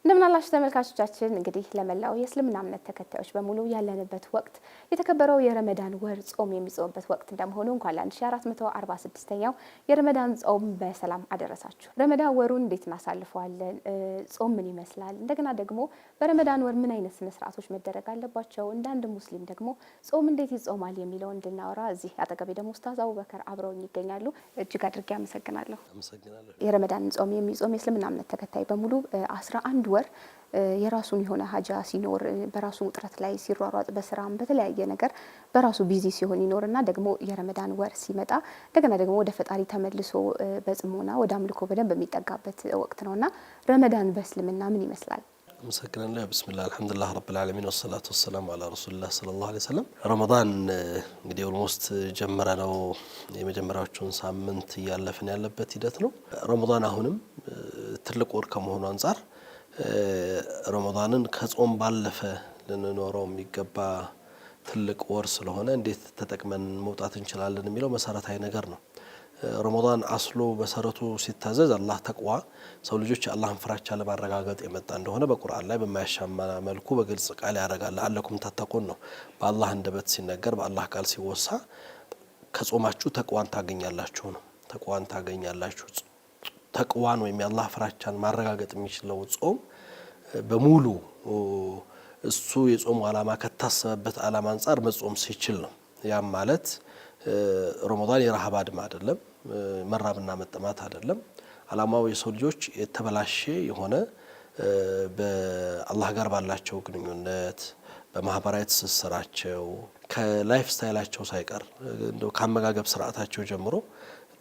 እንደምን አላችሁ ተመልካቾቻችን። እንግዲህ ለመላው የእስልምና እምነት ተከታዮች በሙሉ ያለንበት ወቅት የተከበረው የረመዳን ወር ጾም የሚጾምበት ወቅት እንደመሆኑ እንኳን ለ1446ኛው የረመዳን ጾም በሰላም አደረሳችሁ። ረመዳን ወሩን እንዴት እናሳልፈዋለን? ጾም ምን ይመስላል? እንደገና ደግሞ በረመዳን ወር ምን አይነት ስነ ስርዓቶች መደረግ አለባቸው? እንደ አንድ ሙስሊም ደግሞ ጾም እንዴት ይጾማል የሚለውን እንድናወራ እዚህ አጠገቤ ደግሞ ኡስታዝ አቡበከር አብረውኝ ይገኛሉ። እጅግ አድርጌ አመሰግናለሁ። የረመዳን ጾም የሚጾም የእስልምና እምነት ተከታይ በሙሉ 11 ወር የራሱን የሆነ ሀጃ ሲኖር በራሱ ውጥረት ላይ ሲሯሯጥ በስራም በተለያየ ነገር በራሱ ቢዚ ሲሆን ይኖርና ደግሞ የረመዳን ወር ሲመጣ እንደገና ደግሞ ወደ ፈጣሪ ተመልሶ በጽሞና ወደ አምልኮ በደንብ የሚጠጋበት ወቅት ነውና ረመዳን በእስልምና ምን ይመስላል? مسكنا بسم الله الحمد لله رب العالمين والصلاة والسلام على رسول الله صلى الله عليه وسلم رمضان እንግዲህ ኦልሞስት ጀመረናው የመጀመሪያዎቹን ሳምንት ያለፈን ያለበት ሂደት ነው። ረመዳን አሁንም ትልቅ ወር ከመሆኑ አንፃር ረመዳንን ከጾም ባለፈ ልንኖረው የሚገባ ትልቅ ወር ስለሆነ እንዴት ተጠቅመን መውጣት እንችላለን የሚለው መሰረታዊ ነገር ነው። ረመዳን አስሎ በሰረቱ ሲታዘዝ አላህ ተቅዋ ሰው ልጆች አላህን ፍራቻ ለማረጋገጥ የመጣ እንደሆነ በቁርአን ላይ በማያሻማ መልኩ በግልጽ ቃል ያረጋል። አለኩም ተተቁን ነው በአላህ እንደበት ሲነገር በአላህ ቃል ሲወሳ ከጾማችሁ ተቅዋን ታገኛላችሁ ነው። ተቅዋን ታገኛላችሁ። ተቅዋን ወይም የአላህ ፍራቻን ማረጋገጥ የሚችለው ጾም በሙሉ እሱ የጾሙ ዓላማ ከታሰበበት ዓላማ አንፃር መጾም ሲችል ነው። ያም ማለት ረመዳን የረሃብ አድማ አይደለም፣ መራብና መጠማት አይደለም። ዓላማው የሰው ልጆች የተበላሸ የሆነ በአላህ ጋር ባላቸው ግንኙነት በማህበራዊ ትስስራቸው ከላይፍ ስታይላቸው ሳይቀር እንደው ከአመጋገብ ስርዓታቸው ጀምሮ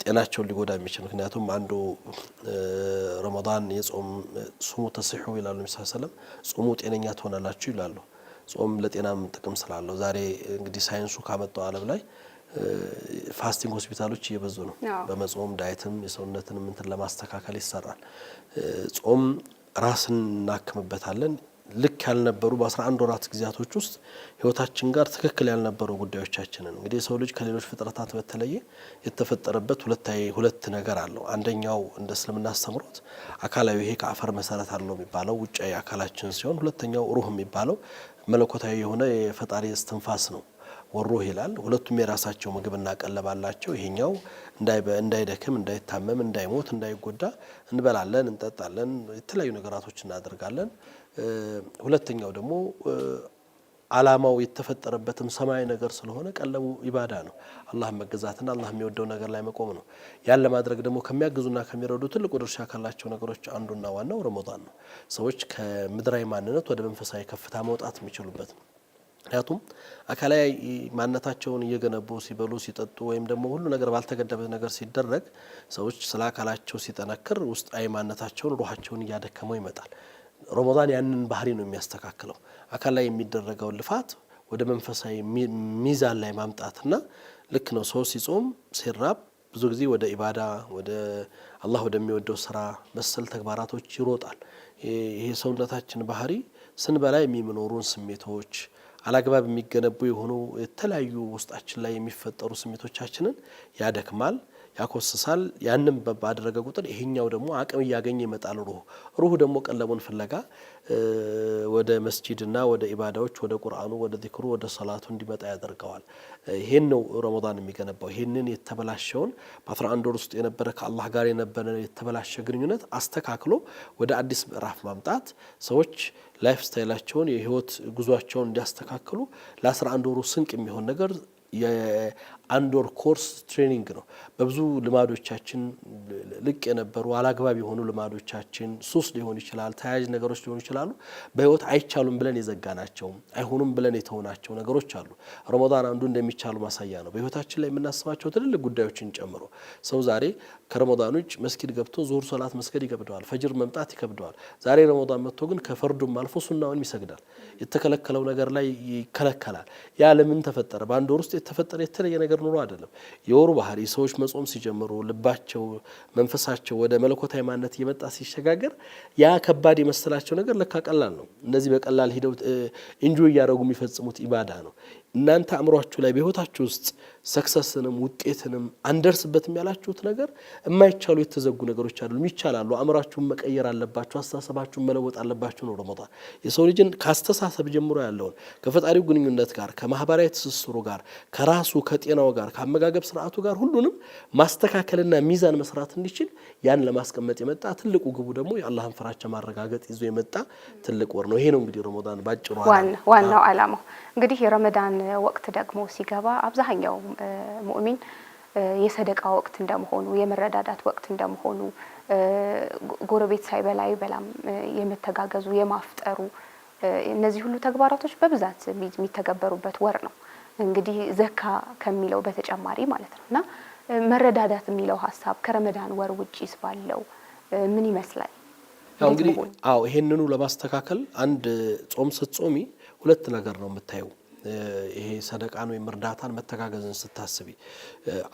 ጤናቸውን ሊጎዳ የሚችል ምክንያቱም አንዱ ረመዳን የጾም ጾሙ ተስሑ ይላሉ ነብዩ ሰለላሁ ዐለይሂ ወሰለም ጾሙ ጤነኛ ትሆናላችሁ ይላሉ። ጾም ለጤናም ጥቅም ስላለው ዛሬ እንግዲህ ሳይንሱ ካመጣው ዓለም ላይ ፋስቲንግ ሆስፒታሎች እየበዙ ነው። በመጾም ዳይትም የሰውነትን እንትን ለማስተካከል ይሰራል። ጾም ራስን እናክምበታለን። ልክ ያልነበሩ በ11 ወራት ጊዜያቶች ውስጥ ህይወታችን ጋር ትክክል ያልነበሩ ጉዳዮቻችንን እንግዲህ ሰው ልጅ ከሌሎች ፍጥረታት በተለየ የተፈጠረበት ሁለት ነገር አለው። አንደኛው እንደ እስልምና አስተምሮት አካላዊ ይሄ ከአፈር መሰረት አለው የሚባለው ውጫዊ አካላችን ሲሆን ሁለተኛው ሩህ የሚባለው መለኮታዊ የሆነ የፈጣሪ እስትንፋስ ነው። ወሩህ ይላል። ሁለቱም የራሳቸው ምግብና ቀለብ አላቸው። ይሄኛው እንዳይደክም፣ እንዳይታመም፣ እንዳይሞት፣ እንዳይጎዳ እንበላለን፣ እንጠጣለን፣ የተለያዩ ነገራቶች እናደርጋለን። ሁለተኛው ደግሞ ዓላማው የተፈጠረበትም ሰማያዊ ነገር ስለሆነ ቀለቡ ኢባዳ ነው። አላህ መገዛትና አላህ የሚወደው ነገር ላይ መቆም ነው። ያን ለማድረግ ደግሞ ከሚያግዙና ከሚረዱ ትልቁ ድርሻ ካላቸው ነገሮች አንዱና ዋናው ረመዳን ነው። ሰዎች ከምድራዊ ማንነት ወደ መንፈሳዊ ከፍታ መውጣት የሚችሉበት ነው። ምክንያቱም አካላዊ ማንነታቸውን እየገነቡ ሲበሉ ሲጠጡ ወይም ደግሞ ሁሉ ነገር ባልተገደበ ነገር ሲደረግ ሰዎች ስለ አካላቸው ሲጠነክር ውስጣዊ ማንነታቸውን ሩሃቸውን እያደከመው ይመጣል። ረመዳን ያንን ባህሪ ነው የሚያስተካክለው። አካል ላይ የሚደረገው ልፋት ወደ መንፈሳዊ ሚዛን ላይ ማምጣትና ልክ ነው። ሰው ሲጾም ሲራብ ብዙ ጊዜ ወደ ኢባዳ ወደ አላህ ወደሚወደው ስራ መሰል ተግባራቶች ይሮጣል። ይሄ ሰውነታችን ባህሪ ስንበላ የሚኖሩን ስሜቶች አላግባብ የሚገነቡ የሆኑ የተለያዩ ውስጣችን ላይ የሚፈጠሩ ስሜቶቻችንን ያደክማል፣ ያኮስሳል። ያንን ባደረገ ቁጥር ይሄኛው ደግሞ አቅም እያገኘ ይመጣል። ሩህ ደግሞ ቀለቡን ፍለጋ ወደ መስጂድና ወደ ኢባዳዎች ወደ ቁርአኑ ወደ ዚክሩ ወደ ሶላቱ እንዲመጣ ያደርገዋል። ይሄን ነው ረመዳን የሚገነባው። ይሄንን የተበላሸውን በ11 ወር ውስጥ የነበረ ከአላህ ጋር የነበረ የተበላሸ ግንኙነት አስተካክሎ ወደ አዲስ ምዕራፍ ማምጣት ሰዎች ላይፍ ስታይላቸውን የህይወት ጉዟቸውን እንዲያስተካክሉ ለ11 ወሩ ስንቅ የሚሆን ነገር የአንድ ወር ኮርስ ትሬኒንግ ነው። በብዙ ልማዶቻችን ልቅ የነበሩ አላግባብ የሆኑ ልማዶቻችን ሱስ ሊሆን ይችላል፣ ተያያዥ ነገሮች ሊሆኑ ይችላሉ። በህይወት አይቻሉም ብለን የዘጋናቸው አይሆኑም ብለን የተውናቸው ነገሮች አሉ። ረመዳን አንዱ እንደሚቻሉ ማሳያ ነው። በህይወታችን ላይ የምናስባቸው ትልልቅ ጉዳዮችን ጨምሮ ሰው ዛሬ ከረመዳን ውጭ መስጊድ ገብቶ ዙሁር ሶላት መስገድ ይከብደዋል፣ ፈጅር መምጣት ይከብደዋል። ዛሬ ረመዳን መጥቶ ግን ከፈርዱም አልፎ ሱናውን ይሰግዳል። የተከለከለው ነገር ላይ ይከለከላል። ያ ለምን ተፈጠረ? በአንድ ወር ውስጥ የተፈጠረ የተለየ ነገር ነገር ኑሮ አይደለም። የወሩ ባህሪ ሰዎች መጾም ሲጀምሩ ልባቸው መንፈሳቸው ወደ መለኮታዊ ማንነት እየመጣ ሲሸጋገር ያ ከባድ የመሰላቸው ነገር ለካ ቀላል ነው። እነዚህ በቀላል ሂደው ኢንጆይ እያደረጉ የሚፈጽሙት ኢባዳ ነው። እናንተ አእምሯችሁ ላይ በህይወታችሁ ውስጥ ሰክሰስንም ውጤትንም አንደርስበትም ያላችሁት ነገር የማይቻሉ የተዘጉ ነገሮች አይደሉም፣ ይቻላሉ። አእምሯችሁን መቀየር አለባችሁ፣ አስተሳሰባችሁን መለወጥ አለባችሁ ነው ረመዳን። የሰው ልጅን ካስተሳሰብ ጀምሮ ያለውን ከፈጣሪው ግንኙነት ጋር ከማህበራዊ ትስስሩ ጋር ከራሱ ከጤናው ጋር ከአመጋገብ ስርዓቱ ጋር ሁሉንም ማስተካከልና ሚዛን መስራት እንዲችል ያን ለማስቀመጥ የመጣ ትልቁ ግቡ ደግሞ የአላህን ፍራቻ ማረጋገጥ ይዞ የመጣ ትልቅ ወር ነው። ይሄ ነው እንግዲህ ረመዳን ባጭሩ ዋናው ዓላማው። እንግዲህ የረመዳን ወቅት ደግሞ ሲገባ አብዛኛው ሙእሚን የሰደቃ ወቅት እንደመሆኑ የመረዳዳት ወቅት እንደመሆኑ ጎረቤት ሳይበላ ይበላም የመተጋገዙ የማፍጠሩ እነዚህ ሁሉ ተግባራቶች በብዛት የሚተገበሩበት ወር ነው። እንግዲህ ዘካ ከሚለው በተጨማሪ ማለት ነውና መረዳዳት የሚለው ሀሳብ ከረመዳን ወር ውጪስ ባለው ምን ይመስላል? ያው እንግዲህ ይሄንኑ ለማስተካከል አንድ ጾም ስትጾሚ ሁለት ነገር ነው የምታየው። ይሄ ሰደቃን ወይም እርዳታን መተጋገዝን ስታስቢ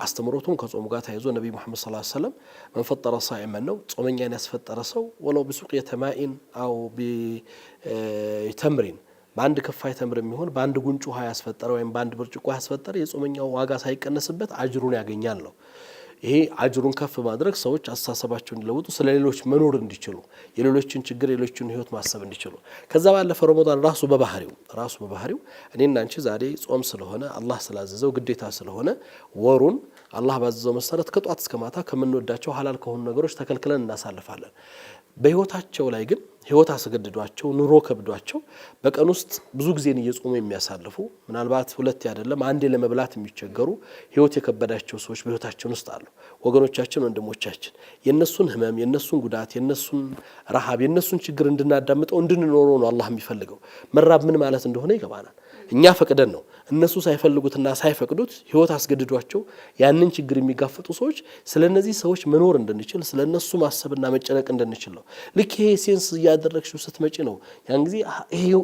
አስተምሮቱን ከጾሙ ጋር ተያይዞ ነብዩ መሐመድ ሰለላሁ ዐለይሂ ወሰለም መንፈጠረ ሳኢመን ነው ጾመኛን ያስፈጠረ ሰው ወለው ቢሱቅየተ ማኢን አው ቢተምሪን በአንድ ክፋይ ተምር የሚሆን በአንድ ጉንጭ ውሃ ያስፈጠረ ወይም በአንድ ብርጭቆ ያስፈጠረ የጾመኛው ዋጋ ሳይቀነስበት አጅሩን ያገኛል ነው። ይሄ አጅሩን ከፍ ማድረግ ሰዎች አስተሳሰባቸውን እንዲለውጡ ስለሌሎች መኖር እንዲችሉ የሌሎችን ችግር የሌሎችን ህይወት ማሰብ እንዲችሉ ከዛ ባለፈ ረመዳን ራሱ በባህሪው እኔና አንቺ ዛሬ ጾም ስለሆነ አላህ ስላዘዘው ግዴታ ስለሆነ ወሩን አላህ ባዘዘው መሰረት ከጧት እስከ ማታ ከምንወዳቸው ሐላል ከሆኑ ነገሮች ተከልክለን እናሳልፋለን። በህይወታቸው ላይ ግን ህይወት አስገድዷቸው ኑሮ ከብዷቸው በቀን ውስጥ ብዙ ጊዜን እየጾሙ የሚያሳልፉ ምናልባት ሁለት አይደለም አንዴ ለመብላት የሚቸገሩ ህይወት የከበዳቸው ሰዎች በህይወታችን ውስጥ አሉ። ወገኖቻችን፣ ወንድሞቻችን የነሱን ህመም፣ የነሱን ጉዳት፣ የነሱን ረሃብ፣ የነሱን ችግር እንድናዳምጠው እንድንኖረው ነው አላህ የሚፈልገው። መራብ ምን ማለት እንደሆነ ይገባናል። እኛ ፈቅደን ነው እነሱ ሳይፈልጉትና ሳይፈቅዱት ህይወት አስገድዷቸው ያንን ችግር የሚጋፈጡ ሰዎች ስለነዚህ ሰዎች መኖር እንድንችል ስለነሱ ማሰብና መጨነቅ እንድንችል ነው። ልክ ይሄ ሴንስ እያደረግሽው ስትመጪ ነው ያን ጊዜ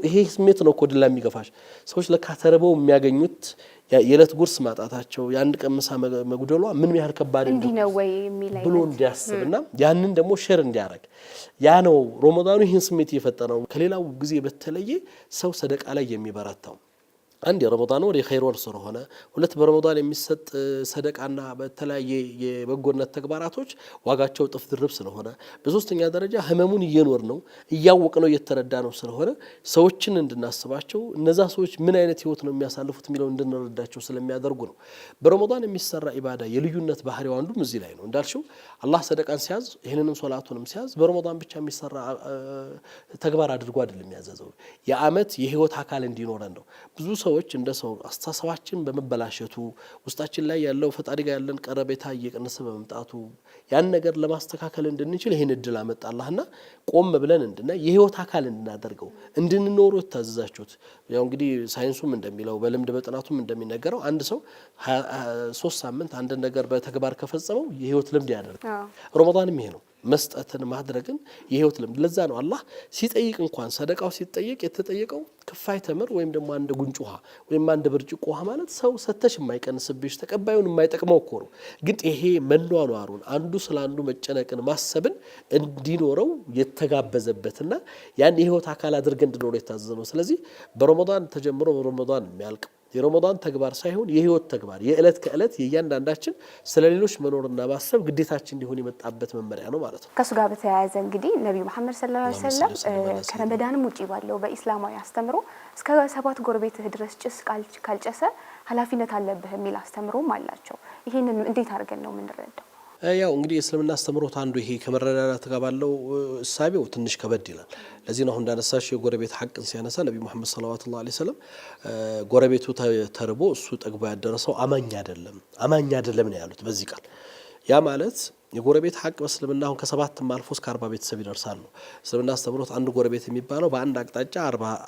ይሄ ስሜት ነው ኮድላ የሚገፋሽ። ሰዎች ለካ ተርበው የሚያገኙት የዕለት ጉርስ ማጣታቸው የአንድ ቀን ምሳ መጉደሏ ምን ያህል ከባድ ነው ወይ የሚለኝ ብሎ እንዲያስብና ያንን ደግሞ ሼር እንዲያረግ ያ ነው ረመዳኑ ይህን ስሜት እየፈጠረው ከሌላው ጊዜ በተለየ ሰው ሰደቃ ላይ የሚበረታው። አንድ የረመዳን ወር የኸይር ወር ስለሆነ፣ ሁለት በረመዳን የሚሰጥ ሰደቃና በተለያየ የበጎነት ተግባራቶች ዋጋቸው ጥፍ ድርብ ስለሆነ፣ በሶስተኛ ደረጃ ህመሙን እየኖር ነው እያወቅ ነው እየተረዳ ነው ስለሆነ ሰዎችን እንድናስባቸው እነዛ ሰዎች ምን አይነት ህይወት ነው የሚያሳልፉት የሚለው እንድንረዳቸው ስለሚያደርጉ ነው። በረመዳን የሚሰራ ኢባዳ የልዩነት ባህሪው አንዱም እዚህ ላይ ነው። እንዳልሽው አላህ ሰደቃን ሲያዝ ይህንንም ሶላቱንም ሲያዝ በረመዳን ብቻ የሚሰራ ተግባር አድርጎ አይደለም ያዘዘው። የአመት የህይወት አካል እንዲኖረን ነው። ብዙ ሰዎች እንደ ሰው አስተሳሰባችን በመበላሸቱ ውስጣችን ላይ ያለው ፈጣሪ ጋር ያለን ቀረቤታ እየቀነሰ በመምጣቱ ያን ነገር ለማስተካከል እንድንችል ይሄን እድል አመጣ አላህና ቆም ብለን እንድና የህይወት አካል እንድናደርገው እንድንኖር ታዘዛችሁት። ያው እንግዲህ ሳይንሱም እንደሚለው በልምድ በጥናቱም እንደሚነገረው አንድ ሰው 3 ሳምንት አንድ ነገር በተግባር ከፈጸመው የህይወት ልምድ ያደርጋል። ረመዳንም ይሄ ነው። መስጠትን ማድረግን የህይወት ልምድ። ለዛ ነው አላህ ሲጠይቅ እንኳን ሰደቃው ሲጠየቅ የተጠየቀው ክፋይ ተምር ወይም ደግሞ አንድ ጉንጭ ውሃ ወይም አንድ ብርጭቆ ውሃ ማለት ሰው ሰተሽ የማይቀንስብሽ ተቀባዩን የማይጠቅመው እኮ ነው። ግን ይሄ መኗኗሩን አንዱ ስለ አንዱ መጨነቅን ማሰብን እንዲኖረው የተጋበዘበትና ያን የህይወት አካል አድርገን እንድኖረው የታዘዘ ነው። ስለዚህ በረመዳን ተጀምሮ በረመዳን የሚያልቅ የረመዳን ተግባር ሳይሆን የህይወት ተግባር የዕለት ከዕለት የእያንዳንዳችን ስለሌሎች መኖርና ማሰብ ግዴታችን እንዲሆን የመጣበት መመሪያ ነው ማለት ነው። ከሱ ጋር በተያያዘ እንግዲህ ነብዩ መሐመድ ሰለላሁ ዐለይሂ ወሰለም ከረመዳንም ውጪ ባለው በኢስላማዊ አስተምሮ እስከ 7 ጎረቤትህ ድረስ ጭስ ካልጨሰ ኃላፊነት አለብህ የሚል አስተምሮም አላቸው። ይሄንን እንዴት አድርገን ነው የምንረዳው? ያው እንግዲህ የእስልምና አስተምሮት አንዱ ይሄ ከመረዳዳት ጋር ባለው እሳቤው ትንሽ ከበድ ይላል። ለዚህ ነው አሁን እንዳነሳሽ የጎረቤት ሐቅን ሲያነሳ ነብዩ መሐመድ ሰለላሁ ዐለይሂ ወሰለም ጎረቤቱ ተርቦ እሱ ጠግቦ ያደረሰው አማኝ አይደለም ነው ያሉት በዚህ ቃል። ያ ማለት የጎረቤት ሐቅ በእስልምና አሁን ከ7 አልፎ እስከ 40 ቤተሰብ ይደርሳል ነው እስልምና አስተምሮት። አንድ ጎረቤት የሚባለው በአንድ አቅጣጫ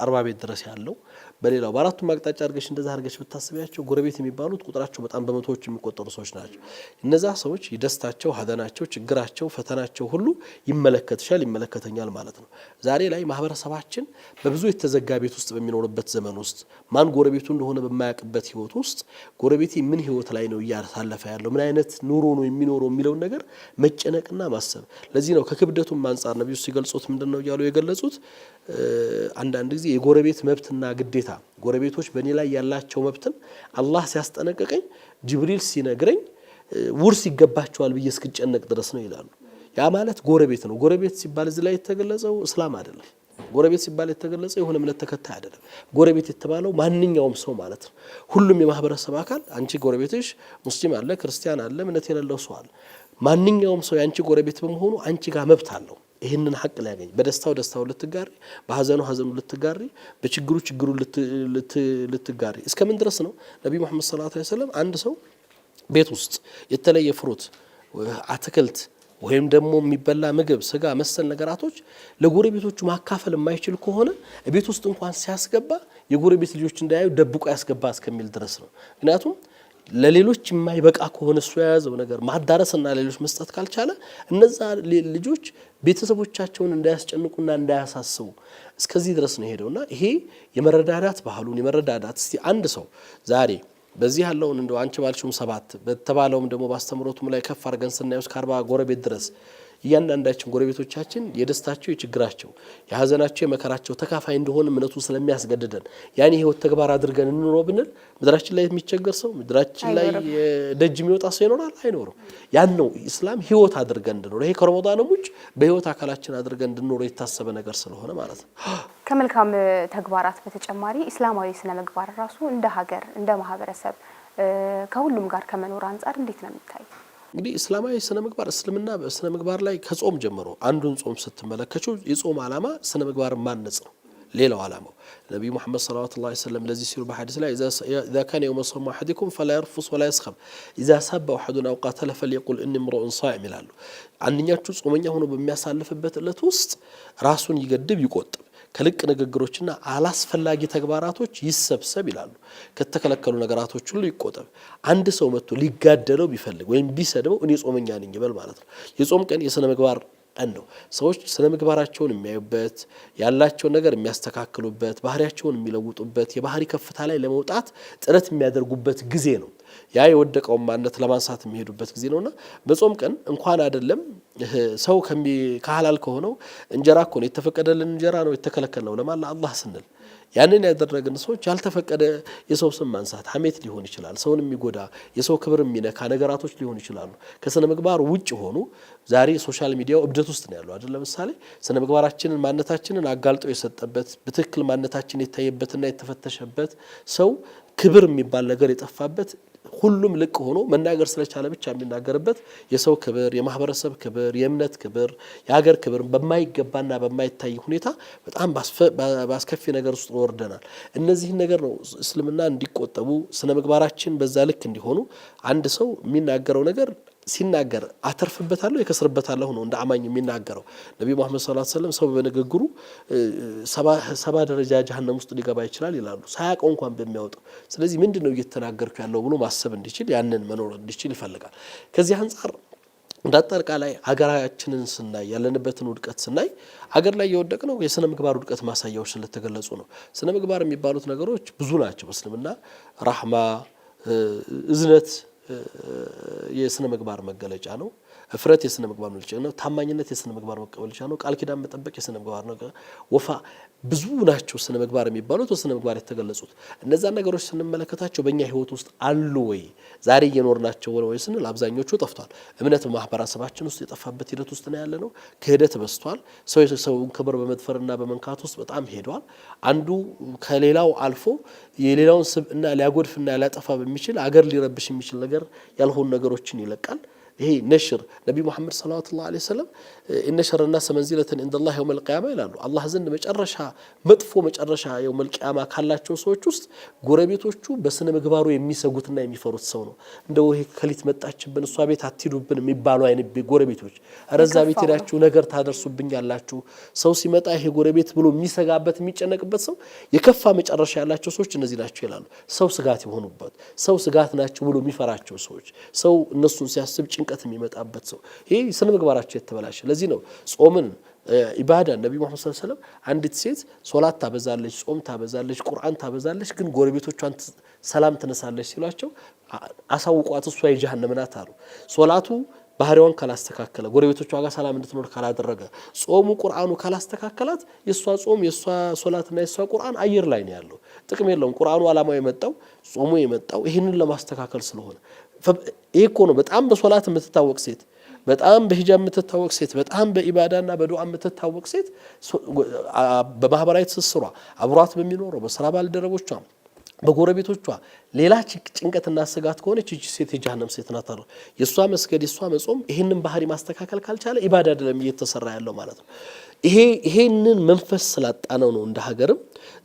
40 ቤት ድረስ ያለው፣ በሌላው በአራቱም አቅጣጫ አድርገሽ እንደዛ አድርገሽ ብታስቢያቸው ጎረቤት የሚባሉት ቁጥራቸው በጣም በመቶዎች የሚቆጠሩ ሰዎች ናቸው። እነዛ ሰዎች የደስታቸው፣ ሀዘናቸው፣ ችግራቸው፣ ፈተናቸው ሁሉ ይመለከትሻል፣ ይመለከተኛል ማለት ነው። ዛሬ ላይ ማህበረሰባችን በብዙ የተዘጋ ቤት ውስጥ በሚኖርበት ዘመን ውስጥ ማን ጎረቤቱ እንደሆነ በማያውቅበት ህይወት ውስጥ ጎረቤቴ ምን ህይወት ላይ ነው እያሳለፈ ያለው፣ ምን አይነት ኑሮ ነው የሚኖረው የሚለውን ነገር መጨነቅና ማሰብ። ለዚህ ነው ከክብደቱም አንፃር ነብዩ ሲገልጹት ምንድነው እያሉ የገለጹት አንዳንድ ጊዜ የጎረቤት መብትና ግዴታ ጎረቤቶች በእኔ ላይ ያላቸው መብትን አላህ ሲያስጠነቅቀኝ ጅብሪል ሲነግረኝ ውርስ ይገባቸዋል ብዬ እስክጨነቅ ድረስ ነው ይላሉ። ያ ማለት ጎረቤት ነው። ጎረቤት ሲባል እዚህ ላይ የተገለጸው እስላም አይደለም። ጎረቤት ሲባል የተገለጸው የሆነ እምነት ተከታይ አይደለም። ጎረቤት የተባለው ማንኛውም ሰው ማለት ነው። ሁሉም የማህበረሰብ አካል። አንቺ ጎረቤትሽ ሙስሊም አለ፣ ክርስቲያን አለ፣ እምነት የሌለው ሰው አለ። ማንኛውም ሰው ያንቺ ጎረቤት በመሆኑ አንቺ ጋር መብት አለው። ይህንን ሐቅ ሊያገኝ በደስታው ደስታው ልትጋሪ፣ በሐዘኑ ሐዘኑ ልትጋሪ፣ በችግሩ ችግሩ ልትጋሪ። እስከምን ድረስ ነው ነብዩ መሐመድ ሰለላሁ ዐለይሂ ወሰለም አንድ ሰው ቤት ውስጥ የተለየ ፍሩት፣ አትክልት ወይም ደግሞ የሚበላ ምግብ፣ ስጋ መሰል ነገራቶች ለጎረቤቶቹ ማካፈል የማይችል ከሆነ ቤት ውስጥ እንኳን ሲያስገባ የጎረቤት ልጆች እንዳያዩ ደብቆ ያስገባ እስከሚል ድረስ ነው። ምክንያቱም ለሌሎች የማይበቃ ከሆነ እሱ የያዘው ነገር ማዳረስና ለሌሎች መስጠት ካልቻለ እነዛ ልጆች ቤተሰቦቻቸውን እንዳያስጨንቁና እንዳያሳስቡ እስከዚህ ድረስ ነው ሄደውና ይሄ የመረዳዳት ባህሉን የመረዳዳት እስቲ አንድ ሰው ዛሬ በዚህ ያለውን እንደው አንቺ ባልሽም 7 በተባለውም ደግሞ ባስተምሮቱም ላይ ከፍ አድርገን ስናየው እስከ 40 ጎረቤት ድረስ እያንዳንዳችን ጎረቤቶቻችን የደስታቸው የችግራቸው የሀዘናቸው የመከራቸው ተካፋይ እንደሆነ እምነቱ ስለሚያስገድደን ያን ህይወት ተግባር አድርገን እንኖር ብንል ምድራችን ላይ የሚቸገር ሰው ምድራችን ላይ ደጅ የሚወጣ ሰው ይኖራል? አይኖርም። ያን ነው ኢስላም ህይወት አድርገን እንድኖር። ይሄ ከረመዳን ውጭ በህይወት አካላችን አድርገን እንድኖር የታሰበ ነገር ስለሆነ ማለት ነው። ከመልካም ተግባራት በተጨማሪ እስላማዊ ስነ ምግባር ራሱ እንደ ሀገር እንደ ማህበረሰብ ከሁሉም ጋር ከመኖር አንፃር እንዴት ነው የሚታይ? እንግዲህ እስላማዊ ስነ ምግባር እስልምና በስነ ምግባር ላይ ከጾም ጀምሮ አንዱን ጾም ስትመለከቱ የጾም ዓላማ ስነ ምግባር ማነጽ ነው። ሌላው ዓላማው ነብዩ መሐመድ ሰለላሁ ዐለይሂ ወሰለም ለዚህ ሲሉ በሐዲስ ላይ اذا كان يوم صوم احدكم فلا يرفث ولا يسخب اذا سب احد او قاتل فليقل اني امرؤ صائم ይላሉ። አንደኛችሁ ጾመኛ ሆኖ በሚያሳልፍበት ዕለት ውስጥ ራሱን ይገድብ ይቆጥብ፣ ከልቅ ንግግሮችና አላስፈላጊ ተግባራቶች ይሰብሰብ ይላሉ። ከተከለከሉ ነገራቶች ሁሉ ይቆጠብ። አንድ ሰው መጥቶ ሊጋደለው ቢፈልግ ወይም ቢሰድበው እኔ ጾመኛ ነኝ ይበል ማለት ነው። የጾም ቀን የሥነ ምግባር ቀን ነው። ሰዎች ስነ ምግባራቸውን የሚያዩበት፣ ያላቸውን ነገር የሚያስተካክሉበት፣ ባህሪያቸውን የሚለውጡበት፣ የባህሪ ከፍታ ላይ ለመውጣት ጥረት የሚያደርጉበት ጊዜ ነው። ያ የወደቀውን ማንነት ለማንሳት የሚሄዱበት ጊዜ ነውና በጾም ቀን እንኳን አይደለም ሰው ከሐላል ከሆነው እንጀራ እኮ ነው የተፈቀደልን እንጀራ ነው የተከለከልነው ለማለት አላህ ስንል ያንን ያደረግን ሰዎች ያልተፈቀደ የሰው ስም ማንሳት ሐሜት ሊሆን ይችላል። ሰውን የሚጎዳ የሰው ክብር የሚነካ ነገራቶች ሊሆን ይችላሉ። ከስነ ምግባር ውጭ ሆኑ ዛሬ ሶሻል ሚዲያው እብደት ውስጥ ነው ያለው አይደል? ለምሳሌ ስነ ምግባራችንን ማንነታችንን አጋልጦ የሰጠበት በትክክል ማንነታችን የታየበትና የተፈተሸበት ሰው ክብር የሚባል ነገር የጠፋበት ሁሉም ልቅ ሆኖ መናገር ስለቻለ ብቻ የሚናገርበት የሰው ክብር፣ የማህበረሰብ ክብር፣ የእምነት ክብር፣ የሀገር ክብር በማይገባና በማይታይ ሁኔታ በጣም ባስከፊ ነገር ውስጥ ወርደናል። እነዚህን ነገር ነው እስልምና እንዲቆጠቡ ስነ ምግባራችን በዛ ልክ እንዲሆኑ አንድ ሰው የሚናገረው ነገር ሲናገር አተርፍበታለሁ ይከስርበታለሁ ነው እንደ አማኝ የሚናገረው። ነብዩ መሐመድ ሰለላሁ ዐለይሂ ወሰለም ሰው በንግግሩ 70 ደረጃ ጀሃነም ውስጥ ሊገባ ይችላል ይላሉ፣ ሳያውቀው እንኳን በሚያወጣው። ስለዚህ ምንድነው እየተናገርኩ ያለው ብሎ ማሰብ እንዲችል ያንን መኖር እንዲችል ይፈልጋል። ከዚህ አንፃር እንዳጠቃላይ አገራችንን ስናይ ያለንበትን ውድቀት ስናይ አገር ላይ የወደቅነው የስነ ምግባር ውድቀት ማሳያዎች ስለተገለጹ ነው። ስነ ምግባር የሚባሉት ነገሮች ብዙ ናቸው በእስልምና። ራህማ፣ እዝነት የስነ ምግባር መገለጫ ነው። እፍረት የስነ ምግባር መገለጫ ነው። ታማኝነት የስነ ምግባር መገለጫ ነው። ቃል ኪዳን መጠበቅ የስነ ምግባር ነው። ወፋ ብዙ ናቸው ስነ ምግባር የሚባሉት በስነ ምግባር የተገለጹት። እነዛ ነገሮች ስንመለከታቸው በእኛ ህይወት ውስጥ አሉ ወይ ዛሬ እየኖርናቸው ወይ ስንል አብዛኞቹ ጠፍቷል። እምነት በማህበረሰባችን ውስጥ የጠፋበት ሂደት ውስጥ ነው ያለነው። ክህደት በዝቷል። ሰውን ክብር በመድፈርና በመንካት ውስጥ በጣም ሄዷል። አንዱ ከሌላው አልፎ የሌላውን ስብዕና ሊያጎድፍና ሊያጠፋ በሚችል አገር ሊረብሽ የሚችል ነገር ያልሆኑ ነገሮችን ይለቃል። ይሄ ነሽር ነብዩ መሐመድ ሰለላሁ ዐለይሂ ወሰለም ኢነሸረ الناس منزلة عند الله يوم القيامة ይላሉ። አላህ ዘንድ መጨረሻ መጥፎ መጨረሻ የውም القيامة ካላቸው ሰዎች ውስጥ ጎረቤቶቹ በስነ ምግባሩ የሚሰጉትና የሚፈሩት ሰው ነው። እንደው ይሄ ከሊት መጣችብን እሷ ቤት አትሂዱብን የሚባሉ አይነት ጎረቤቶች አረዛ ቤት ሄዳችሁ ነገር ታደርሱብኛላችሁ ሰው ሲመጣ ይሄ ጎረቤት ብሎ የሚሰጋበት የሚጨነቅበት ሰው የከፋ መጨረሻ ያላቸው ሰዎች እነዚህ ናቸው ይላሉ። ሰው ስጋት የሆኑበት ሰው ስጋት ናቸው ብሎ የሚፈራቸው ሰዎች ሰው እነሱን ሲያስብ ጭንቀት የሚመጣበት ሰው ይሄ ስነ ምግባራቸው የተበላሸ። ለዚህ ነው ጾምን ኢባዳ ነብዩ መሐመድ ሰለላሁ ዐለይሂ ወሰለም አንዲት ሴት ሶላት ታበዛለች ጾም ታበዛለች ቁርአን ታበዛለች ግን ጎረቤቶቿን ሰላም ትነሳለች ሲሏቸው አሳውቋት እሷ የጀሃነም ናት አሉ። ሶላቱ ባህሪዋን ካላስተካከለ ጎረቤቶቿ ጋር ሰላም እንድትኖር ካላደረገ ጾሙ ቁርአኑ ካላስተካከላት የሷ ጾም የሷ ሶላትና የሷ ቁርአን አየር ላይ ነው ያለው ጥቅም የለውም። ቁርአኑ አላማው የመጣው ጾሙ የመጣው ይሄንን ለማስተካከል ስለሆነ ይሄ እኮ ነው በጣም በሶላት የምትታወቅ ሴት በጣም በሂጃብ የምትታወቅ ሴት በጣም በኢባዳና በዱዓ የምትታወቅ ሴት በማህበራዊ ትስስሯ አብሯት በሚኖረው በስራ ባልደረቦቿ በጎረቤቶቿ ሌላ ጭንቀትና ስጋት ከሆነች እቺ ሴት የጀሃነም ሴት ናት አሉ። የሷ መስገድ የሷ መጾም ይሄንን ባህሪ ማስተካከል ካልቻለ ኢባዳ አይደለም እየተሰራ ያለው ማለት ነው። ይሄንን መንፈስ ስላጣነው ነው እንደ ሀገርም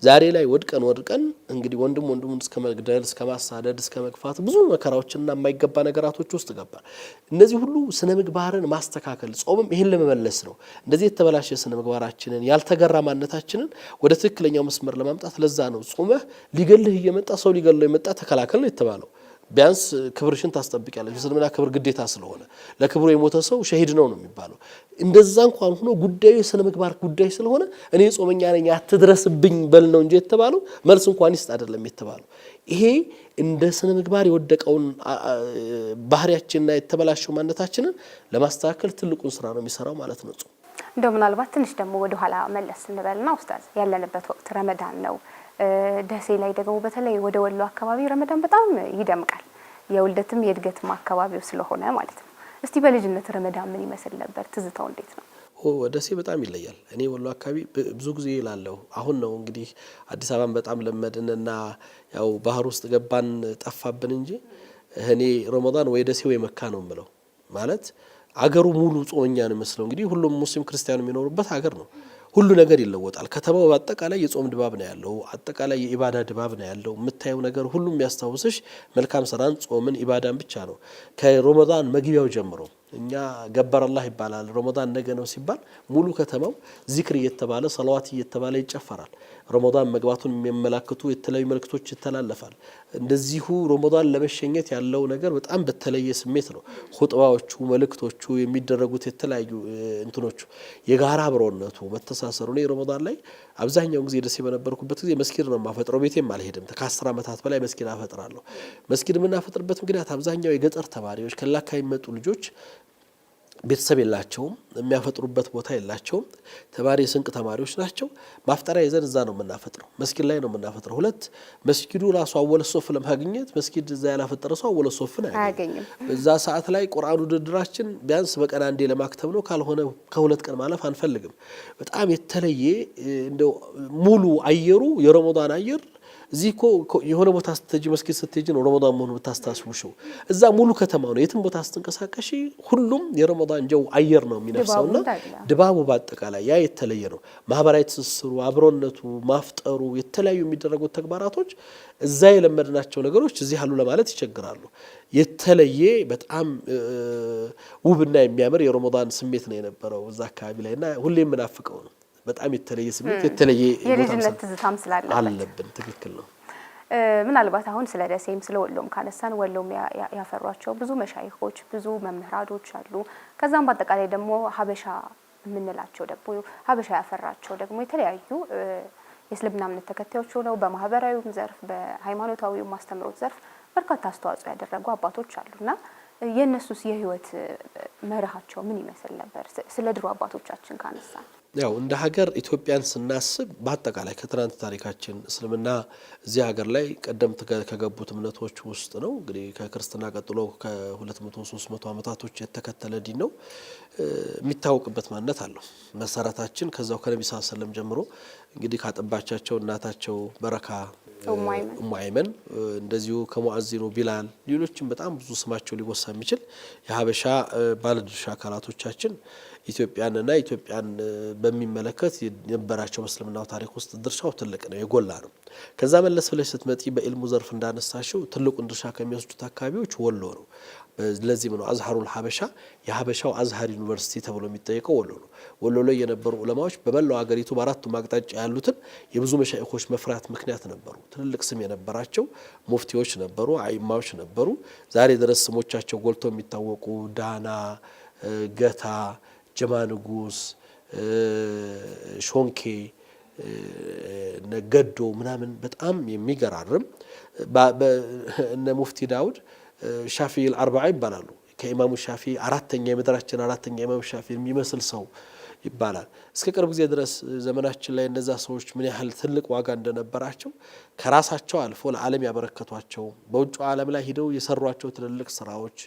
ዛሬ ላይ ወድቀን እንግዲህ ወንድሙን እስከ መግደል እስከ ማሳደድ እስከ መግፋት ብዙ መከራዎችና የማይገባ ነገራቶች ውስጥ ገባ። እነዚህ ሁሉ ስነ ምግባርን ማስተካከል ጾምም ይሄን ለመመለስ ነው። እንደዚህ የተበላሸ ስነ ምግባራችንን ያልተገራ ማንነታችንን ወደ ትክክለኛው መስመር ለማምጣት ለዛ ነው ጾመህ ሊገልህ እየመጣ ሰው ሊገለው የመጣ ተከላከል ነው የተባለው። ቢያንስ ክብርሽን ታስጠብቂያለሽ እስልምና ክብር ግዴታ ስለሆነ ለክብሩ የሞተ ሰው ሸሂድ ነው የሚባለው። እንደዛ እንኳን ሆኖ ጉዳዩ የስነ ምግባር ጉዳይ ስለሆነ እኔ ጾመኛ ነኝ አትድረስብኝ በል ነው እንጂ የተባለው መልስ እንኳን ይስጥ አይደለም የተባለው። ይሄ እንደ ስነ ምግባር የወደቀውን ባህሪያችንና የተበላሸው ማንነታችንን ለማስተካከል ትልቁን ስራ ነው የሚሰራው ማለት ነው ጾም። እንደው ምናልባት ትንሽ ደግሞ ወደ ኋላ መለስ እንበልና ኡስታዝ ያለንበት ወቅት ረመዳን ነው። ደሴ ላይ ደግሞ በተለይ ወደ ወሎ አካባቢ ረመዳን በጣም ይደምቃል። የውልደትም የእድገትም አካባቢው ስለሆነ ማለት ነው። እስቲ በልጅነት ረመዳን ምን ይመስል ነበር? ትዝታው እንዴት ነው? ደሴ በጣም ይለያል። እኔ ወሎ አካባቢ ብዙ ጊዜ እላለሁ አሁን ነው እንግዲህ አዲስ አበባን በጣም ለመድንና ያው ባህር ውስጥ ገባን ጠፋብን እንጂ እኔ ረመዳን ወይ ደሴ ወይ መካ ነው የምለው። ማለት አገሩ ሙሉ ጾመኛ ነው መስለው እንግዲህ ሁሉም ሙስሊም ክርስቲያኑ የሚኖሩበት ሀገር ነው። ሁሉ ነገር ይለወጣል። ከተማው በአጠቃላይ የጾም ድባብ ነው ያለው። አጠቃላይ የኢባዳ ድባብ ነው ያለው። የምታየው ነገር ሁሉም የሚያስታውስሽ መልካም ስራን ጾምን ኢባዳን ብቻ ነው። ከረመዳን መግቢያው ጀምሮ እኛ ገበር አላህ ይባላል ረመዳን ነገ ነው ሲባል ሙሉ ከተማው ዚክር እየተባለ ሰላዋት እየተባለ ይጨፈራል። ረመዳን መግባቱን የሚያመላክቱ የተለያዩ መልእክቶች ይተላለፋል። እንደዚሁ ረመዳን ለመሸኘት ያለው ነገር በጣም በተለየ ስሜት ነው። ኹጥባዎቹ መልእክቶቹ የሚደረጉት የተለያዩ እንትኖቹ የጋራ አብሮነቱ መተሳሰሩ ነው። ረመዳን ላይ አብዛኛው ጊዜ ደሴ በነበርኩበት ጊዜ መስጊድ ነው ማፈጥረው ቤቴም አልሄድም። ከ10 ዓመታት በላይ መስጊድ አፈጥራለሁ። መስጊድ የምናፈጥርበት ምክንያት አብዛኛው የገጠር ተማሪዎች ከላካ የሚመጡ ልጆች ቤተሰብ የላቸውም፣ የሚያፈጥሩበት ቦታ የላቸውም። ተማሪ ስንቅ ተማሪዎች ናቸው። ማፍጠሪያ ይዘን እዛ ነው የምናፈጥረው፣ መስጊድ ላይ ነው የምናፈጥረው። ሁለት መስጊዱ ራሱ አወለ ሶፍ ለማግኘት መስጊድ እዛ ያላፈጠረ ሰው አወለ ሶፍን አያገኝም። በዛ ሰዓት ላይ ቁርአን ውድድራችን ቢያንስ በቀን አንዴ ለማክተብ ነው። ካልሆነ ከሁለት ቀን ማለፍ አንፈልግም። በጣም የተለየ እንደው ሙሉ አየሩ የረመዳን አየር እዚህ እኮ የሆነ ቦታ ስትሄጂ መስጊድ ስትሄጂ ነው ረመዳን መሆኑ ብታስታውሽው። እዛ ሙሉ ከተማ ነው። የትም ቦታ ስትንቀሳቀሺ ሁሉም የረመዳን ጀው አየር ነው የሚነፍሰውና ድባቡ በአጠቃላይ ያ የተለየ ነው። ማህበራዊ ትስስሩ፣ አብሮነቱ፣ ማፍጠሩ፣ የተለያዩ የሚደረጉት ተግባራቶች እዛ የለመድናቸው ነገሮች እዚህ አሉ ለማለት ይቸግራሉ። የተለየ በጣም ውብና የሚያምር የረመዳን ስሜት ነው የነበረው እዛ አካባቢ ላይና ሁሌም ምናፍቀው ነው። በጣም የተለየ ስሜት የተለየ የልጅነት ትዝታም ስላለበት ትክክል ነው። ምናልባት አሁን ስለ ደሴም ስለ ወሎም ካነሳን ወሎም ያፈሯቸው ብዙ መሻይኾች ብዙ መምህራኖች አሉ። ከዛም በአጠቃላይ ደግሞ ሀበሻ የምንላቸው ደግሞ ሀበሻ ያፈራቸው ደግሞ የተለያዩ የእስልምና እምነት ተከታዮች ሆነው በማህበራዊም ዘርፍ በሃይማኖታዊው ማስተምሮት ዘርፍ በርካታ አስተዋጽኦ ያደረጉ አባቶች አሉና የነሱስ የህይወት መርሃቸው ምን ይመስል ነበር? ስለ ድሮ አባቶቻችን ካነሳን ያው እንደ ሀገር ኢትዮጵያን ስናስብ በአጠቃላይ ከትናንት ታሪካችን እስልምና እዚህ ሀገር ላይ ቀደምት ከገቡት እምነቶች ውስጥ ነው። እንግዲህ ከክርስትና ቀጥሎ ከ200-300 ዓመታቶች የተከተለ ዲን ነው። የሚታወቅበት ማንነት አለው። መሰረታችን ከዛው ከነብዩ ሰለላሁ ዐለይሂ ወሰለም ጀምሮ እንግዲህ ካጠባቻቸው እናታቸው በረካ ኡሙ አይመን እንደዚሁ ከሙአዚኑ ቢላል ሌሎችም በጣም ብዙ ስማቸው ሊወሳ የሚችል የሀበሻ ባለድርሻ አካላቶቻችን ኢትዮጵያንና ኢትዮጵያን በሚመለከት የነበራቸው በእስልምናው ታሪክ ውስጥ ድርሻው ትልቅ ነው፣ የጎላ ነው። ከዛ መለስ ብለሽ ስትመጪ በኢልሙ ዘርፍ እንዳነሳሽው ትልቁን ድርሻ ከሚወስዱት አካባቢዎች ወሎ ነው። ለዚህም ነው አዝሀሩል ሀበሻ የሀበሻው አዝሀር ዩኒቨርሲቲ ተብሎ የሚጠየቀው ወሎ ነው። ወሎ ላይ የነበሩ ዑለማዎች በመላው ሀገሪቱ በአራቱም አቅጣጫ ያሉትን የብዙ መሻይኾች መፍራት ምክንያት ነበሩ። ትልልቅ ስም የነበራቸው ሙፍቲዎች ነበሩ፣ አይማዎች ነበሩ። ዛሬ ድረስ ስሞቻቸው ጎልቶ የሚታወቁ ዳና፣ ገታ፣ ጀማ ንጉስ፣ ሾንኬ፣ ነገዶ ምናምን በጣም የሚገራርም እነ ሙፍቲ ዳውድ ሻፊዒል አርባዓ ይባላሉ። ከኢማሙ ሻፊዒ አራተኛ የምድራችን አራተኛ ኢማሙ ሻፊዒ የሚመስል ሰው ይባላል። እስከ ቅርብ ጊዜ ድረስ ዘመናችን ላይ እነዛ ሰዎች ምን ያህል ትልቅ ዋጋ እንደነበራቸው ከራሳቸው አልፎ ለዓለም ያበረከቷቸው በውጭ ዓለም ላይ ሂደው የሰሯቸው ትልልቅ ስራዎች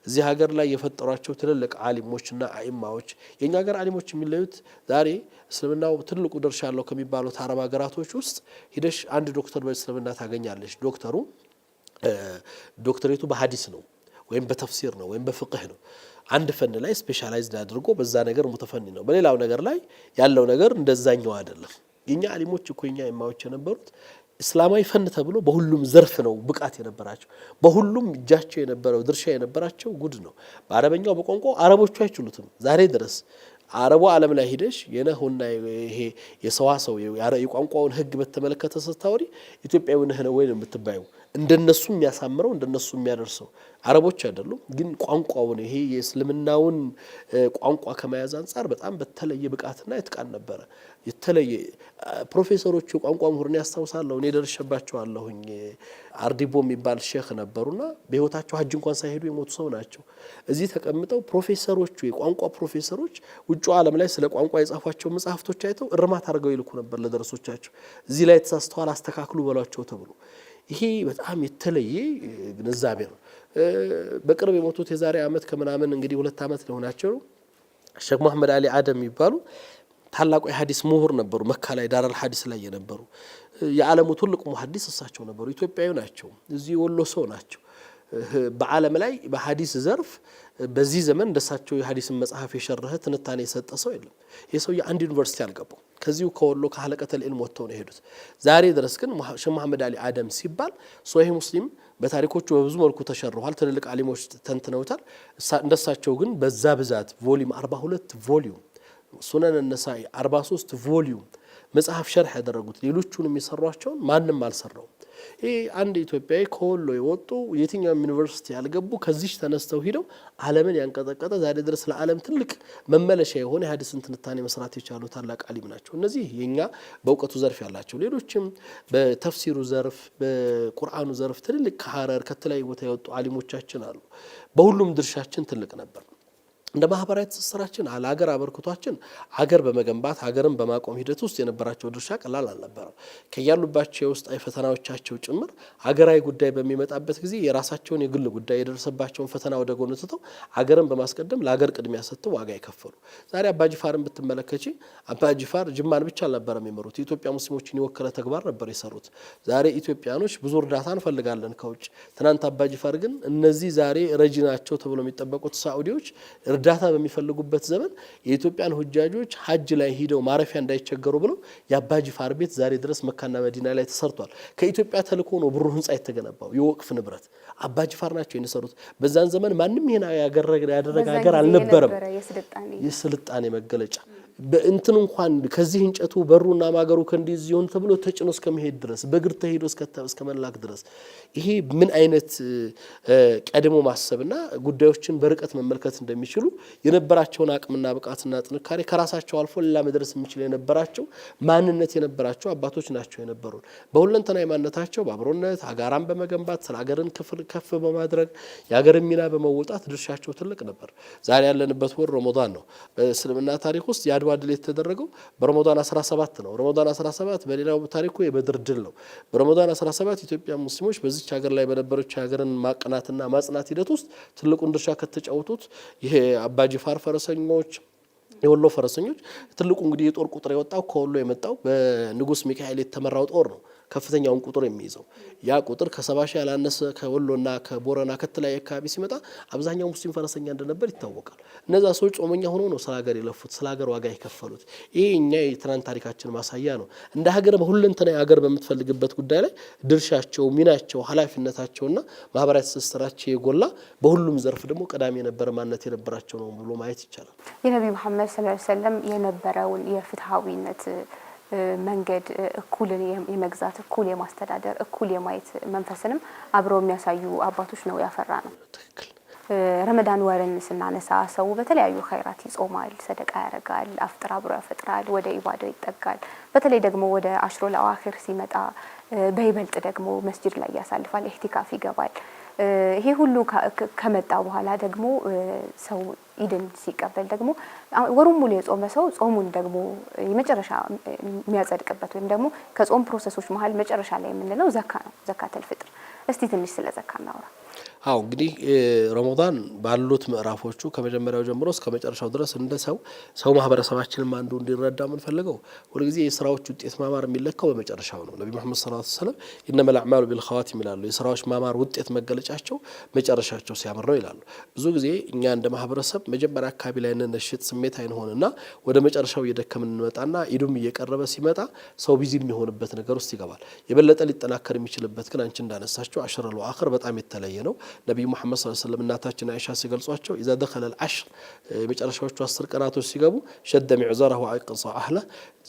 እዚህ ሀገር ላይ የፈጠሯቸው ትልልቅ ዓሊሞችና አኢማዎች የኛ ሀገር ዓሊሞች የሚለዩት ዛሬ እስልምናው ትልቁ ድርሻ አለው ከሚባሉት አረብ ሀገራቶች ውስጥ ሂደሽ አንድ ዶክተር በእስልምና ታገኛለሽ። ዶክተሬቱ በሐዲስ ነው ወይም በተፍሲር ነው ወይም በፍቅህ ነው። አንድ ፈን ላይ ስፔሻላይዝድ አድርጎ በዛ ነገር ሙተፈኒ ነው። በሌላው ነገር ላይ ያለው ነገር እንደዛኛው አይደለም። የኛ ዓሊሞች እኮ የኛ ኢማሞች የነበሩት እስላማዊ ፈን ተብሎ በሁሉም ዘርፍ ነው ብቃት የነበራቸው። በሁሉም እጃቸው የነበረው ድርሻ የነበራቸው ጉድ ነው። በአረበኛው በቋንቋው አረቦቹ አይችሉትም ዛሬ ድረስ። አረቡ ዓለም ላይ ሄደሽ የነህውና ይሄ የሰዋሰው የቋንቋውን ህግ በተመለከተ ስታወሪ ኢትዮጵያዊ ነህ ነው ወይ የምትባዩ? እንደነሱ የሚያሳምረው እንደነሱ የሚያደርሰው አረቦች አይደሉም። ግን ቋንቋውን ይሄ የእስልምናውን ቋንቋ ከመያዝ አንጻር በጣም በተለየ ብቃትና ይትቃን ነበረ። የተለየ ፕሮፌሰሮቹ ቋንቋ ምሁርን ያስታውሳለሁ። እኔ ደርሼባቸዋለሁኝ። አርዲቦ የሚባል ሼክ ነበሩና በህይወታቸው ሀጅ እንኳን ሳይሄዱ የሞቱ ሰው ናቸው። እዚህ ተቀምጠው ፕሮፌሰሮቹ የቋንቋ ፕሮፌሰሮች ውጭ ዓለም ላይ ስለ ቋንቋ የጻፏቸው መጽሐፍቶች አይተው እርማት አድርገው ይልኩ ነበር ለደረሶቻቸው። እዚህ ላይ ተሳስተዋል አስተካክሉ በሏቸው ተብሎ። ይሄ በጣም የተለየ ግንዛቤ ነው። በቅርብ የሞቱት የዛሬ ዓመት ከምናምን እንግዲህ 2 ዓመት ሊሆናቸው ሼክ መሐመድ አሊ አደም የሚባሉ ታላቁ የሐዲስ ምሁር ነበሩ። መካ ላይ ዳራል ሐዲስ ላይ የነበሩ የዓለሙ ትልቁ ሙሐዲስ እሳቸው ነበሩ። ኢትዮጵያዊ ናቸው። እዚህ ወሎ ሰው ናቸው። በዓለም ላይ በሐዲስ ዘርፍ በዚህ ዘመን እንደሳቸው የሐዲስን መጽሐፍ የሸረኸ ትንታኔ የሰጠ ሰው የለም። ይህ ሰው የአንድ ዩኒቨርሲቲ አልገባው። ከዚሁ ከወሎ ከሐለቀተል ኢልም ወጥተው ነው የሄዱት። ዛሬ ድረስ ግን ሼክ መሐመድ አሊ አደም ሲባል ሶሒህ ሙስሊም በታሪኮቹ በብዙ መልኩ ተሸርኋል። ትልልቅ ዓሊሞች ተንትነውታል። እንደሳቸው ግን በዛ ብዛት ቮሊዩም 42 ቮሊዩም ሱነን ነሳኢ 43 ቮሊዩም መጽሐፍ ሸርሕ ያደረጉት ሌሎቹንም የሰሯቸውን ማንም አልሰራው። ይሄ አንድ ኢትዮጵያዊ ከወሎ የወጡ የትኛውም ዩኒቨርሲቲ ያልገቡ ከዚህ ተነስተው ሂደው ዓለምን ያንቀጠቀጠ ዛሬ ድረስ ለዓለም ትልቅ መመለሻ የሆነ የሐዲስን ትንታኔ መስራት የቻሉ ታላቅ ዓሊም ናቸው። እነዚህ የኛ በእውቀቱ ዘርፍ ያላቸው፣ ሌሎችም በተፍሲሩ ዘርፍ በቁርአኑ ዘርፍ ትልልቅ ከሐረር ከተለያዩ ቦታ የወጡ ዓሊሞቻችን አሉ። በሁሉም ድርሻችን ትልቅ ነበር። እንደ ማህበራዊ ትስስራችን ለሀገር አበርክቷችን ሀገር በመገንባት ሀገርን በማቆም ሂደት ውስጥ የነበራቸው ድርሻ ቀላል አልነበረም። ከያሉባቸው የውስጣዊ ፈተናዎቻቸው ጭምር ሀገራዊ ጉዳይ በሚመጣበት ጊዜ የራሳቸውን የግል ጉዳይ የደረሰባቸውን ፈተና ወደ ጎን ትተው ሀገርን በማስቀደም ለሀገር ቅድሚያ ሰጥተው ዋጋ የከፈሉ። ዛሬ አባጅፋርን ብትመለከቺ አባጅፋር ጅማን ብቻ አልነበረም የመሩት፣ የኢትዮጵያ ሙስሊሞችን የወከለ ተግባር ነበር የሰሩት። ዛሬ ኢትዮጵያኖች ብዙ እርዳታ እንፈልጋለን ከውጭ። ትናንት አባጅፋር ግን እነዚህ ዛሬ ረጂ ናቸው ተብሎ የሚጠበቁት ሳዑዲዎች እርዳታ በሚፈልጉበት ዘመን የኢትዮጵያን ሁጃጆች ሀጅ ላይ ሂደው ማረፊያ እንዳይቸገሩ ብለው የአባጅፋር ቤት ዛሬ ድረስ መካና መዲና ላይ ተሰርቷል። ከኢትዮጵያ ተልኮ ነው ብሩ ህንጻ የተገነባው፣ የወቅፍ ንብረት አባጅፋር ናቸው የነሰሩት። በዛን ዘመን ማንም ይሄን ያደረገ ሀገር አልነበረም። የስልጣኔ መገለጫ በእንትን እንኳን ከዚህ እንጨቱ በሩና ማገሩ ከእንዲህ ዚሆን ተብሎ ተጭኖ እስከመሄድ ድረስ በእግር ተሄዶ እስከ መላክ ድረስ ይሄ ምን አይነት ቀድሞ ማሰብና ጉዳዮችን በርቀት መመልከት እንደሚችሉ የነበራቸውን አቅምና ብቃትና ጥንካሬ ከራሳቸው አልፎ ሌላ መድረስ የሚችል የነበራቸው ማንነት የነበራቸው አባቶች ናቸው የነበሩን። በሁለንተናዊ ማንነታቸው በአብሮነት ሀገራን በመገንባት ስለ ሀገርን ከፍ በማድረግ የሀገርን ሚና በመወጣት ድርሻቸው ትልቅ ነበር። ዛሬ ያለንበት ወር ረመዳን ነው። በእስልምና ታሪክ ውስጥ የአድዋ ድል የተደረገው በረመዳን 17 ነው። ረመዳን 17 በሌላው ታሪኩ የበድር ድል ነው። በረመዳን 17 ኢትዮጵያ ሙስሊሞች በዚች ሀገር ላይ በነበረች ሀገርን ማቅናትና ማጽናት ሂደት ውስጥ ትልቁን ድርሻ ከተጫወቱት ይሄ አባጅፋር ፈረሰኞች የወሎ ፈረሰኞች ትልቁ እንግዲህ የጦር ቁጥር የወጣው ከወሎ የመጣው በንጉስ ሚካኤል የተመራው ጦር ነው ከፍተኛውን ቁጥር የሚይዘው ያ ቁጥር ከ70 ሺህ ያላነሰ ከወሎና ከቦረና ከተለያየ አካባቢ ሲመጣ አብዛኛው ሙስሊም ፈረሰኛ እንደነበር ይታወቃል። እነዛ ሰዎች ጾመኛ ሆነው ነው ስለ ሀገር የለፉት ስለ ሀገር ዋጋ የከፈሉት። ይሄ እኛ የትናንት ታሪካችን ማሳያ ነው። እንደ ሀገር በሁለንተናዊ ሀገር በምትፈልግበት ጉዳይ ላይ ድርሻቸው፣ ሚናቸው፣ ኃላፊነታቸውና ማህበራዊ ትስስራቸው የጎላ በሁሉም ዘርፍ ደግሞ ቀዳሚ የነበረ ማንነት የነበራቸው ነው ብሎ ማየት ይቻላል። የነብዩ መሐመድ ሰለላሁ ዐለይሂ ወሰለም የነበረውን የፍትሃዊነት መንገድ እኩልን የመግዛት እኩል የማስተዳደር እኩል የማየት መንፈስንም አብረው የሚያሳዩ አባቶች ነው ያፈራ ነው። ትክክል። ረመዳን ወርን ስናነሳ ሰው በተለያዩ ኸይራት ይጾማል፣ ሰደቃ ያደርጋል፣ አፍጥር አብሮ ያፈጥራል፣ ወደ ኢባዳው ይጠጋል። በተለይ ደግሞ ወደ አሽሩል አዋኺር ሲመጣ በይበልጥ ደግሞ መስጂድ ላይ ያሳልፋል፣ ኢህቲካፍ ይገባል። ይሄ ሁሉ ከመጣ በኋላ ደግሞ ሰው ኢድን ሲቀበል ደግሞ ወሩን ሙሉ የጾመ ሰው ጾሙን ደግሞ የመጨረሻ የሚያጸድቅበት ወይም ደግሞ ከጾም ፕሮሰሶች መሀል መጨረሻ ላይ የምንለው ዘካ ነው፣ ዘካተል ፍጥር። እስቲ ትንሽ ስለ ዘካ እናውራ። አው እንግዲህ ረመዳን ባሉት ምዕራፎቹ ከመጀመሪያው ጀምሮ እስከ መጨረሻው ድረስ እንደ ሰው ማህበረሰባችንም አንዱ እንዲረዳ ምን ፈልገው ሁሉ ጊዜ የሥራዎች ውጤት ማማር የሚለካው በመጨረሻው ነው። ነብዩ መሐመድ ሰለላሁ ዐለይሂ ወሰለም ኢነመል አዕማሉ ቢልኸዋቲም ይላሉ። የሥራዎች ማማር ውጤት መገለጫቸው መጨረሻቸው ሲያምር ነው ይላሉ። ብዙ ጊዜ እኛ እንደ ማህበረሰብ መጀመሪያ አካባቢ ላይ ነሽጥ ስሜት አይሆንና ወደ መጨረሻው እየደከምን እንመጣና ኢዱም እየቀረበ ሲመጣ ሰው ቢዚ የሚሆንበት ነገር ውስጥ ይገባል። የበለጠ ሊጠናከር የሚችልበት ግን አንቺ እንዳነሳቸው አሽረል አኺር በጣም የተለየ ነው። ነብዩ መሐመድ ሰለላሁ ዐለይሂ ወሰለም እናታችን አይሻ ሲገልጿቸው ኢዛ ደኸለ العشر የመጨረሻዎቹ 10 ቀናቶች ሲገቡ ሸደ ሚዕዘረሁ ወአይቀሰ አህለ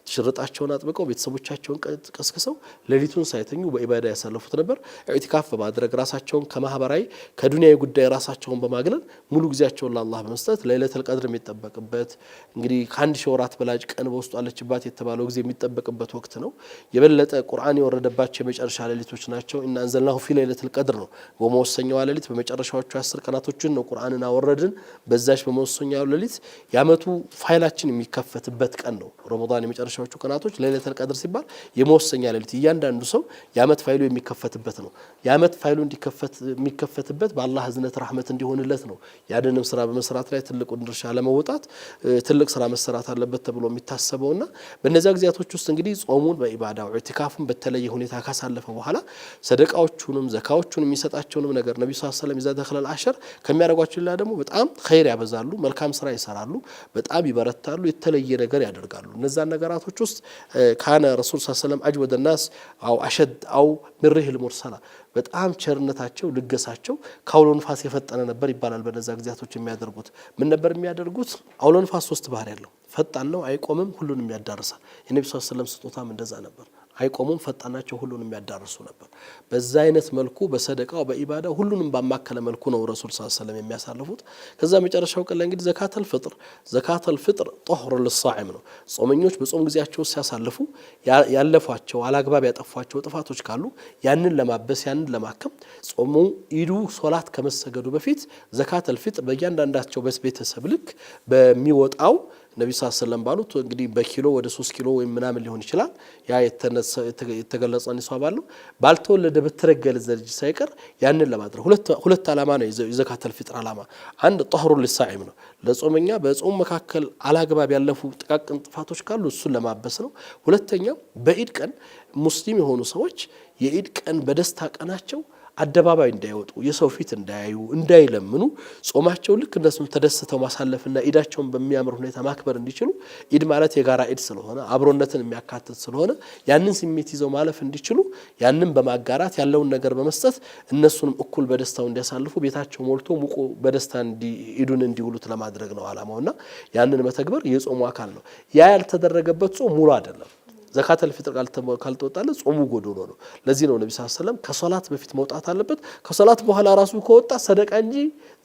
ሽርጣቸውን አጥብቀው ቤተሰቦቻቸውን ቀስቅሰው ሌሊቱን ሳይተኙ በኢባዳ ያሳለፉት ነበር። ኢዕቲካፍ በማድረግ ራሳቸውን ከማህበራዊ ከዱንያዊ ጉዳይ ራሳቸውን በማግለል ሙሉ ጊዜያቸውን ለአላህ በመስጠት ለይለቱል ቀድር የሚጠበቅበት እንግዲህ ከአንድ ሺህ ወራት በላጭ ቀን በውስጡ አለችባት የተባለው ጊዜ የሚጠበቅበት ወቅት ነው። የበለጠ ቁርአን የወረደባቸው የመጨረሻ ሌሊቶች ናቸው። እና አንዘልናሁ ፊ ለይለቱል ቀድር ነው በመወሰኛው ሌሊት በመጨረሻዎቹ 10 ቀናቶችን ነው ቁርአንን አወረድን። በዛች በመወሰኛው ሌሊት ያመቱ ፋይላችን የሚከፈትበት ቀን ነው ረመዳን። የመጨረሻዎቹ ቀናቶች ለይለቱል ቀድር ሲባል የመወሰኛ ሌሊት እያንዳንዱ ሰው ያመት ፋይሉ የሚከፈትበት ነው። ያመት ፋይሉ የሚከፈትበት በአላህ እዝነት ረህመት እንዲሆንለት ነው። ያንንም ስራ በመስራት ላይ ትልቁን ድርሻ ለመውጣት ትልቅ ስራ መሰራት አለበት ተብሎ የሚታሰበውና በእነዚያ ጊዜያቶች ውስጥ እንግዲህ ጾሙን በኢባዳው ኢዕቲካፉን በተለየ ሁኔታ ካሳለፈ በኋላ ሰደቃዎቹንም ዘካዎቹንም የሚሰጣቸውንም ነገር ነብዩ ሰለላሁ ዐለይሂ ወሰለም ኢዛ ደኸለ አልዐሸር ከሚያደርጓቸው ሌላ ደግሞ በጣም ኸይር ያበዛሉ፣ መልካም ስራ ይሰራሉ፣ በጣም ይበረታሉ፣ የተለየ ነገር ያደርጋሉ። እነዛን ነገራቶች ውስጥ ካነ ረሱል ሰለላሁ ዐለይሂ ወሰለም አጅወደ ናስ አው አሸድ አው ሚሪሂል ሙርሰላ በጣም ቸርነታቸው ልገሳቸው ከአውሎ ንፋስ የፈጠነ ነበር ይባላል። በነዛ ጊዜያቶች የሚያደርጉት ምን ነበር የሚያደርጉት? አውሎ ንፋስ 3 ባህሪ ያለው ፈጣን ነው፣ አይቆምም፣ ሁሉንም ያዳርሳል። የነብዩ ሰለላሁ ዐለይሂ ወሰለም ስጦታም እንደዛ ነበር። አይቆሙም፣ ፈጣናቸው፣ ሁሉንም ያዳርሱ ነበር። በዛ አይነት መልኩ በሰደቃው በኢባዳው ሁሉንም ባማከለ መልኩ ነው ረሱል ሰለላሁ ዐለይሂ ወሰለም የሚያሳልፉት። ከዛ መጨረሻው ቀን ላይ እንግዲህ ዘካተል ፍጥር ጦህር ለሳኢም ነው። ጾመኞች በጾም ጊዜያቸው ሲያሳልፉ ያለፏቸው አላግባብ ያጠፏቸው ጥፋቶች ካሉ ያንን ለማበስ ያንን ለማከም ጾሙ ኢዱ ሶላት ከመሰገዱ በፊት ዘካተል ፍጥር በእያንዳንዳቸው ቤተሰብ ልክ በሚወጣው ነብዩ ሰለላሁ ዐለይሂ ወሰለም ባሉት እንግዲህ በኪሎ ወደ 3 ኪሎ ወይም ምናምን ሊሆን ይችላል። ያ የተገለጸ ንሷብ አለው። ባልተወለደ በተረገለ ዘርጅ ሳይቀር ያንን ለማድረግ ሁለት ዓላማ ነው የዘካተል ፍጥር ዓላማ። አንድ ጦህሩል ሊሳኢም ነው፣ ለጾመኛ በጾም መካከል አላግባብ ያለፉ ጥቃቅን ጥፋቶች ካሉ እሱን ለማበስ ነው። ሁለተኛው በኢድ ቀን ሙስሊም የሆኑ ሰዎች የኢድ ቀን በደስታ ቀናቸው አደባባይ እንዳይወጡ የሰው ፊት እንዳያዩ እንዳይለምኑ ጾማቸው ልክ እነሱን ተደስተው ማሳለፍና ኢዳቸውን በሚያምር ሁኔታ ማክበር እንዲችሉ ኢድ ማለት የጋራ ኢድ ስለሆነ አብሮነትን የሚያካትት ስለሆነ ያንን ስሜት ይዘው ማለፍ እንዲችሉ ያንን በማጋራት ያለውን ነገር በመስጠት እነሱንም እኩል በደስታው እንዲያሳልፉ ቤታቸው ሞልቶ ሙቆ በደስታ ኢዱን እንዲውሉት ለማድረግ ነው ዓላማውና ያንን መተግበር የጾሙ አካል ነው። ያ ያልተደረገበት ጾም ሙሉ አይደለም። ዘካተል ፍጥር ካልተወጣለ ጾሙ ጎዶሎ ነው። ለዚህ ነው ነብዩ ሰለላሁ ዐለይሂ ወሰለም ከሶላት በፊት መውጣት አለበት፣ ከሶላት በኋላ ራሱ ከወጣ ሰደቃ እንጂ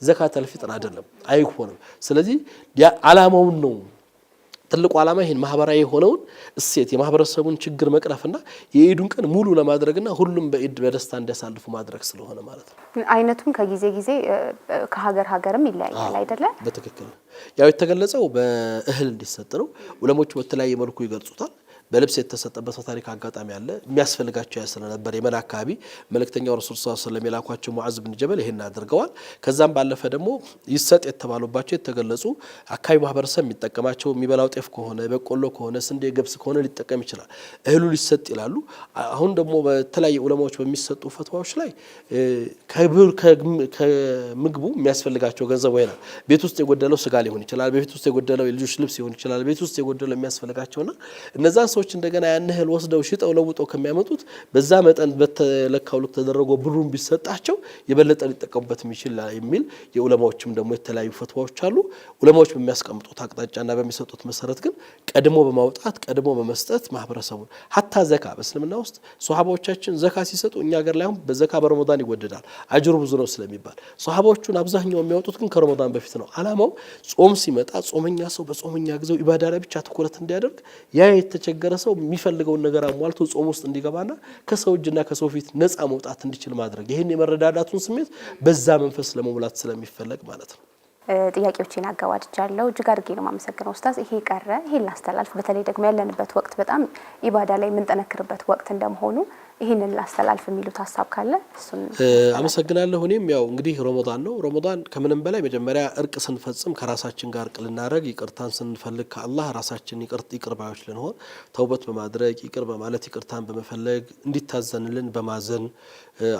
ዘካተል ፍጥር አይደለም፣ አይሆንም። ስለዚህ ዓላማውን ነው ትልቁ ዓላማ ይሄን ማህበራዊ የሆነውን እሴት የማህበረሰቡን ችግር መቅረፍና የኢዱን ቀን ሙሉ ለማድረግና ሁሉም በኢድ በደስታ እንዲያሳልፉ ማድረግ ስለሆነ ማለት ነው። አይነቱም ከጊዜ ጊዜ ከሀገርም ይለያያል አይደለ? በትክክል ያው የተገለጸው በእህል እንዲሰጥ ነው። ዑለሞቹ በተለያየ መልኩ ይገልጹታል። በልብስ የተሰጠበት ታሪክ አጋጣሚ አለ። የሚያስፈልጋቸው ያ ስለነበር የመን አካባቢ መልእክተኛው ረሱል ሰለላሁ ዐለይሂ ወሰለም የላኳቸው ሙዓዝ ብን ጀበል ይሄን አድርገዋል። ከዛም ባለፈ ደግሞ ይሰጥ የተባሉባቸው የተገለጹ አካባቢ ማህበረሰብ የሚጠቀማቸው የሚበላው ጤፍ ከሆነ በቆሎ ከሆነ ስንዴ ገብስ ከሆነ ሊጠቀም ይችላል። እህሉ ሊሰጥ ይላሉ። አሁን ደግሞ በተለያየ ዑለማዎች በሚሰጡ ፈትዋዎች ላይ ከምግቡ የሚያስፈልጋቸው ገንዘብ ወይና ቤት ውስጥ የጎደለው ስጋ ሊሆን ይችላል፣ ቤት ውስጥ የጎደለው የልጆች ልብስ ሊሆን ይችላል፣ ቤት ውስጥ የጎደለው የሚያስፈልጋቸውና እነዛን ሰዎች እንደገና ያን እህል ወስደው ሽጠው ለውጠው ከሚያመጡት በዛ መጠን በተለካው ልክ ተደረጎ ብሩን ቢሰጣቸው የበለጠ ሊጠቀሙበት የሚችል የሚል የዑለማዎችም ደግሞ የተለያዩ ፈትዋዎች አሉ። ዑለማዎች በሚያስቀምጡት አቅጣጫና በሚሰጡት መሰረት ግን ቀድሞ በማውጣት ቀድሞ በመስጠት ማህበረሰቡን ሀታ ዘካ በእስልምና ውስጥ ሷሃባዎቻችን ዘካ ሲሰጡ እኛ ሀገር ላይ አሁን በዘካ በረመዳን ይወደዳል አጅሩ ብዙ ነው ስለሚባል ሷሃባዎቹን አብዛኛው የሚያወጡት ግን ከረመዳን በፊት ነው። አላማው ጾም ሲመጣ ጾመኛ ሰው በጾመኛ ጊዜው ኢባዳ ላይ ብቻ ትኩረት እንዲያደርግ ያ የተቸገረ ሰው የሚፈልገውን ነገር አሟልቶ ጾም ውስጥ እንዲገባና ከሰው እጅና ከሰው ፊት ነፃ መውጣት እንዲችል ማድረግ ይህን የመረዳዳቱን ስሜት በዛ መንፈስ ለመሙላት ስለሚፈለግ ማለት ነው። ጥያቄዎችን አገባድጃለሁ። እጅግ አድርጌ ነው የማመሰግነው ኡስታዝ። ይሄ ቀረ ይሄን ላስተላልፍ። በተለይ ደግሞ ያለንበት ወቅት በጣም ኢባዳ ላይ የምንጠነክርበት ወቅት እንደመሆኑ ይህንን ላስተላልፍ የሚሉት ሀሳብ ካለ እሱን አመሰግናለሁ። እኔም ያው እንግዲህ ረመዳን ነው። ረመዳን ከምንም በላይ መጀመሪያ እርቅ ስንፈጽም ከራሳችን ጋር እርቅ ልናደርግ፣ ይቅርታን ስንፈልግ ከአላህ ራሳችን ይቅር ባዮች ልንሆን ተውበት በማድረግ ይቅር በማለት ይቅርታን በመፈለግ እንዲታዘንልን በማዘን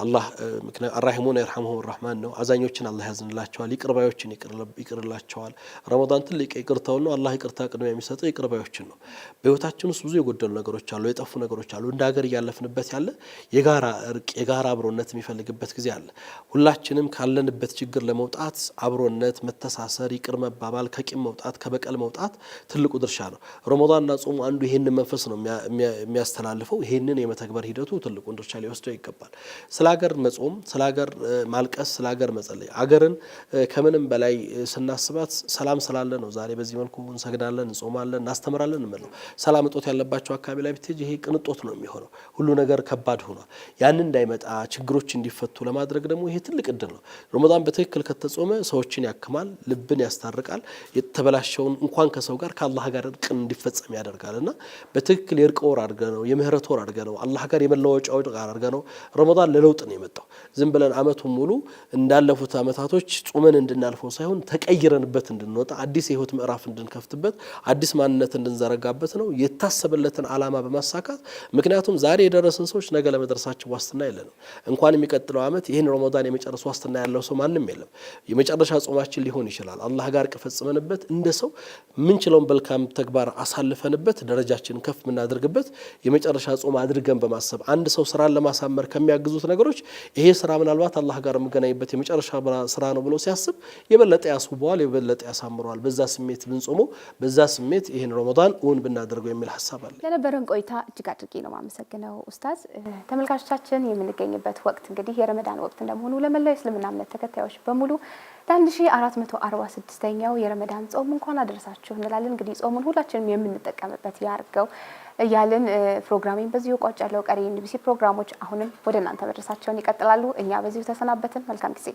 አላህ ምክንያቱም አራሂሙን የርሐሙሁም ረህማን ነው። አዛኞችን አላህ ያዝንላቸዋል፣ ይቅር ባዮችን ይቅርላቸዋል። ረመዳን ትልቅ ይቅርታው ነው። አላህ ይቅርታ ቅድሚያ የሚሰጠው ይቅር ባዮችን ነው። በህይወታችን ውስጥ ብዙ የጎደሉ ነገሮች አሉ፣ የጠፉ ነገሮች አሉ። እንደ ሀገር እያለፍንበት ያለ የጋራ እርቅ የጋራ አብሮነት የሚፈልግበት ጊዜ አለ። ሁላችንም ካለንበት ችግር ለመውጣት አብሮነት፣ መተሳሰር፣ ይቅር መባባል፣ ከቂም መውጣት፣ ከበቀል መውጣት ትልቁ ድርሻ ነው። ረመዳንና ጾሙ አንዱ ይሄንን መንፈስ ነው የሚያስተላልፈው። ይሄንን የመተግበር ሂደቱ ትልቁን ድርሻ ሊወስደው ይገባል። ስለ ሀገር መጾም፣ ስለ ሀገር ማልቀስ፣ ስለ ሀገር መጸለይ። ሀገርን ከምንም በላይ ስናስባት ሰላም ስላለ ነው ዛሬ በዚህ መልኩ እንሰግዳለን፣ እንጾማለን፣ እናስተምራለን እንመለው። ሰላም እጦት ያለባቸው አካባቢ ላይ ብትሄጂ ይሄ ቅንጦት ነው የሚሆነው። ሁሉ ነገር ከባድ ሆኗል። ያን እንዳይመጣ ችግሮች እንዲፈቱ ለማድረግ ደግሞ ይሄ ትልቅ እድል ነው። ረመዳን በትክክል ከተጾመ ሰዎችን ያክማል፣ ልብን ያስታርቃል፣ የተበላሸውን እንኳን ከሰው ጋር ከአላህ ጋር እርቅን እንዲፈጸም ያደርጋል እና በትክክል የእርቅ ወር አድርገ ነው የምህረት ወር አድርገ ነው አላህ ጋር የመለዋወጫ ወር አድርገ ነው ረመዳን ለለውጥ ነው የመጣው። ዝም ብለን አመቱን ሙሉ እንዳለፉት አመታቶች ጾመን እንድናልፈው ሳይሆን ተቀይረንበት እንድንወጣ አዲስ የህይወት ምዕራፍ እንድንከፍትበት አዲስ ማንነት እንድንዘረጋበት ነው የታሰበለትን አላማ በማሳካት ምክንያቱም ዛሬ የደረስን ሰዎች ነገ ለመድረሳችን ዋስትና የለንም። እንኳን የሚቀጥለው አመት ይህን ረመዳን የመጨረስ ዋስትና ያለው ሰው ማንም የለም። የመጨረሻ ጾማችን ሊሆን ይችላል። አላህ ጋር ፈጽመንበት እንደ ሰው ምንችለውን መልካም ተግባር አሳልፈንበት ደረጃችንን ከፍ የምናደርግበት የመጨረሻ ጾም አድርገን በማሰብ አንድ ሰው ስራን ለማሳመር ከሚያግዙት ነገሮች ይሄ ስራ ምናልባት አላህ ጋር የምገናኝበት የመጨረሻ ስራ ነው ብሎ ሲያስብ የበለጠ ያስውበዋል፣ የበለጠ ያሳምረዋል። በዛ ስሜት ብንጾመው፣ በዛ ስሜት ይህን ረመዳን እውን ብናደርገው የሚል ሀሳብ አለ። ለነበረን ቆይታ እጅግ አድርጌ ነው የማመሰግነው ኡስታዝ። ተመልካቾቻችን የምንገኝበት ወቅት እንግዲህ የረመዳን ወቅት እንደመሆኑ ለመላው እስልምና እምነት ተከታዮች በሙሉ ለ1446ኛው የረመዳን ጾም እንኳን አደረሳችሁ እንላለን። እንግዲህ ጾሙን ሁላችንም የምንጠቀምበት ያርገው እያልን ፕሮግራሜን በዚሁ ቋጫለሁ። ቀሪ የኤንቢሲ ፕሮግራሞች አሁንም ወደ እናንተ መድረሳቸውን ይቀጥላሉ። እኛ በዚሁ ተሰናበትን። መልካም ጊዜ